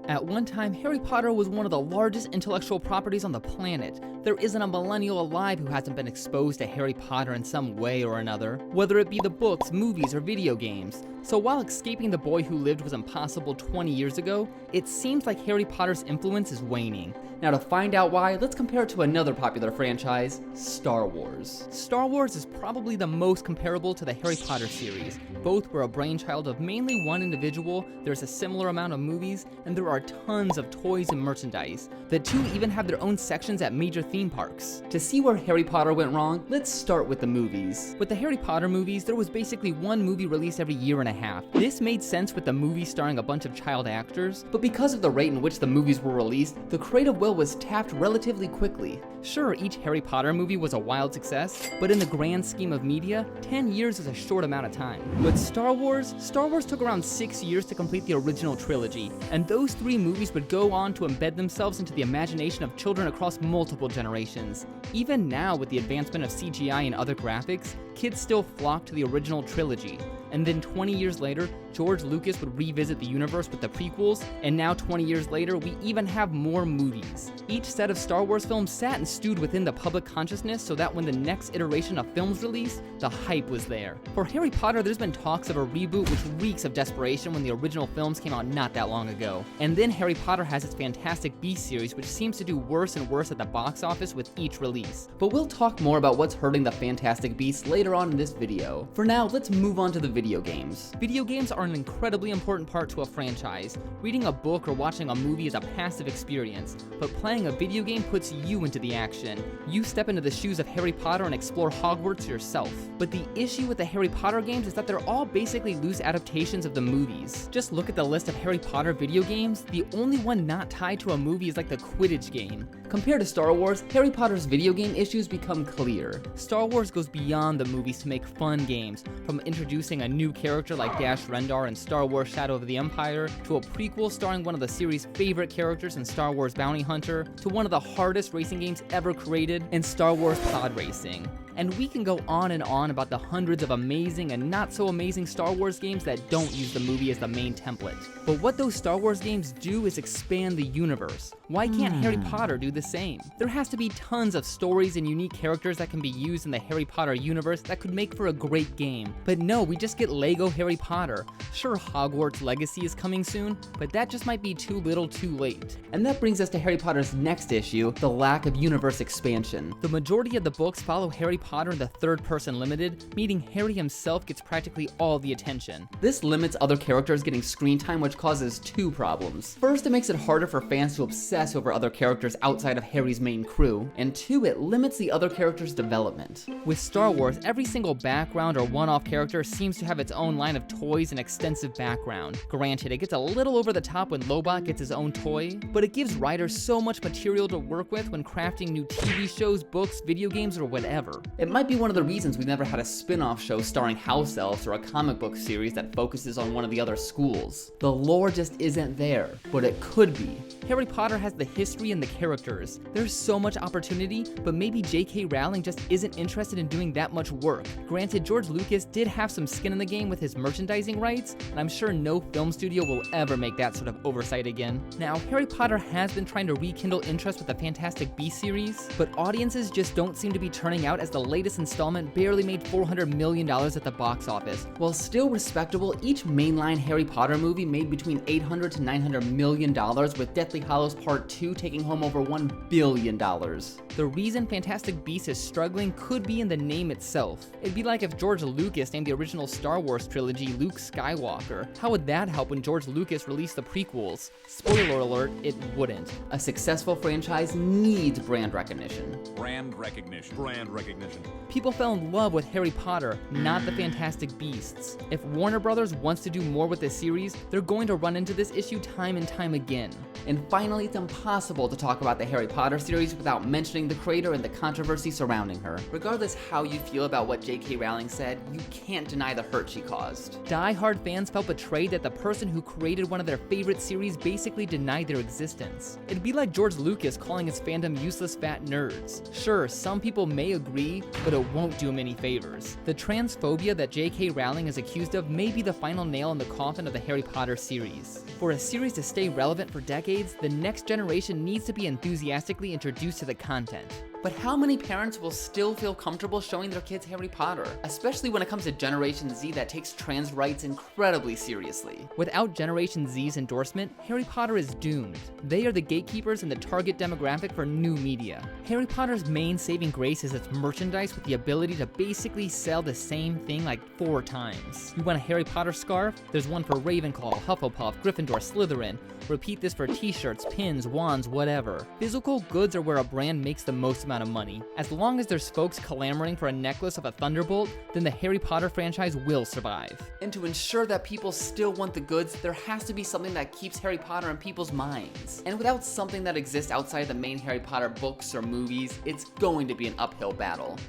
At one time, Harry Potter was one of the largest intellectual properties on the planet. There isn't a millennial alive who hasn't been exposed to Harry Potter in some way or another, whether it be the books, movies, or video games. So while escaping the boy who lived was impossible 20 years ago, it seems like Harry Potter's influence is waning. Now to find out why, let's compare it to another popular franchise, Star Wars. Star Wars is probably the most comparable to the Harry Potter series. Both were a brainchild of mainly one individual, there's a similar amount of movies, and there are tons of toys and merchandise. The two even have their own sections at major theme parks. To see where Harry Potter went wrong, let's start with the movies. With the Harry Potter movies, there was basically one movie released every year and a half. This made sense with the movie starring a bunch of child actors, but because of the rate in which the movies were released, the creative will was tapped relatively quickly. Sure, each Harry Potter movie was a wild success, but in the grand scheme of media, 10 years is a short amount of time. With Star Wars took around 6 years to complete the original trilogy, and those 3 movies would go on to embed themselves into the imagination of children across multiple generations. Even now, with the advancement of CGI and other graphics, kids still flock to the original trilogy. And then 20 years later, George Lucas would revisit the universe with the prequels, and now 20 years later, we even have more movies. Each set of Star Wars films sat and stewed within the public consciousness so that when the next iteration of films released, the hype was there. For Harry Potter, there's been talks of a reboot which reeks of desperation when the original films came out not that long ago. And then Harry Potter has its Fantastic Beasts series, which seems to do worse and worse at the box office with each release. But we'll talk more about what's hurting the Fantastic Beasts later on in this video. For now, let's move on to the video games. Video games are an incredibly important part to a franchise. Reading a book or watching a movie is a passive experience, but playing a video game puts you into the action. You step into the shoes of Harry Potter and explore Hogwarts yourself. But the issue with the Harry Potter games is that they're all basically loose adaptations of the movies. Just look at the list of Harry Potter video games, the only one not tied to a movie is like the Quidditch game. Compared to Star Wars, Harry Potter's video game issues become clear. Star Wars goes beyond the movies to make fun games, from introducing a new character like Dash Rendar in Star Wars Shadow of the Empire, to a prequel starring one of the series' favorite characters in Star Wars Bounty Hunter, to one of the hardest racing games ever created in Star Wars Pod Racing. And we can go on and on about the hundreds of amazing and not so amazing Star Wars games that don't use the movie as the main template. But what those Star Wars games do is expand the universe. Why can't Harry Potter do the same? There has to be tons of stories and unique characters that can be used in the Harry Potter universe that could make for a great game. But no, we just get Lego Harry Potter. Sure, Hogwarts Legacy is coming soon, but that just might be too little too late. And that brings us to Harry Potter's next issue, the lack of universe expansion. The majority of the books follow Harry Potter in the third person limited, meaning Harry himself gets practically all the attention. This limits other characters getting screen time, which causes 2 problems. First, it makes it harder for fans to obsess over other characters outside of Harry's main crew, and 2, it limits the other characters' development. With Star Wars, every single background or one-off character seems to have its own line of toys and extensive background. Granted, it gets a little over the top when Lobot gets his own toy, but it gives writers so much material to work with when crafting new TV shows, books, video games, or whatever. It might be one of the reasons we've never had a spin-off show starring house elves or a comic book series that focuses on one of the other schools. The lore just isn't there, but it could be. Harry Potter has the history and the characters. There's so much opportunity, but maybe J.K. Rowling just isn't interested in doing that much work. Granted, George Lucas did have some skin in the game with his merchandising rights, and I'm sure no film studio will ever make that sort of oversight again. Now, Harry Potter has been trying to rekindle interest with the Fantastic Beasts series, but audiences just don't seem to be turning out as the latest installment barely made $400 million at the box office. While still respectable, each mainline Harry Potter movie made between $800 to $900 million, with Deathly Hallows Part 2 taking home over $1 billion. The reason Fantastic Beasts is struggling could be in the name itself. It'd be like if George Lucas named the original Star Wars trilogy Luke Skywalker. How would that help when George Lucas released the prequels? Spoiler alert, it wouldn't. A successful franchise needs brand recognition. Brand recognition. Brand recognition. People fell in love with Harry Potter, not the Fantastic Beasts. If Warner Brothers wants to do more with this series, they're going to run into this issue time and time again. And finally, it's impossible to talk about the Harry Potter series without mentioning the creator and the controversy surrounding her. Regardless how you feel about what J.K. Rowling said, you can't deny the hurt she caused. Die-hard fans felt betrayed that the person who created one of their favorite series basically denied their existence. It'd be like George Lucas calling his fandom useless fat nerds. Sure, some people may agree, popularity, but it won't do him any favors. The transphobia that J.K. Rowling is accused of may be the final nail in the coffin of the Harry Potter series. For a series to stay relevant for decades, the next generation needs to be enthusiastically introduced to the content. But how many parents will still feel comfortable showing their kids Harry Potter? Especially when it comes to Generation Z that takes trans rights incredibly seriously. Without Generation Z's endorsement, Harry Potter is doomed. They are the gatekeepers and the target demographic for new media. Harry Potter's main saving grace is its merchandise with the ability to basically sell the same thing like 4 times. You want a Harry Potter scarf? There's one for Ravenclaw, Hufflepuff, Gryffindor, Slytherin. Repeat this for t-shirts, pins, wands, whatever. Physical goods are where a brand makes the most amount of money. As long as there's folks clamoring for a necklace of a Thunderbolt, then the Harry Potter franchise will survive. And to ensure that people still want the goods, there has to be something that keeps Harry Potter in people's minds. And without something that exists outside the main Harry Potter books or movies, it's going to be an uphill battle.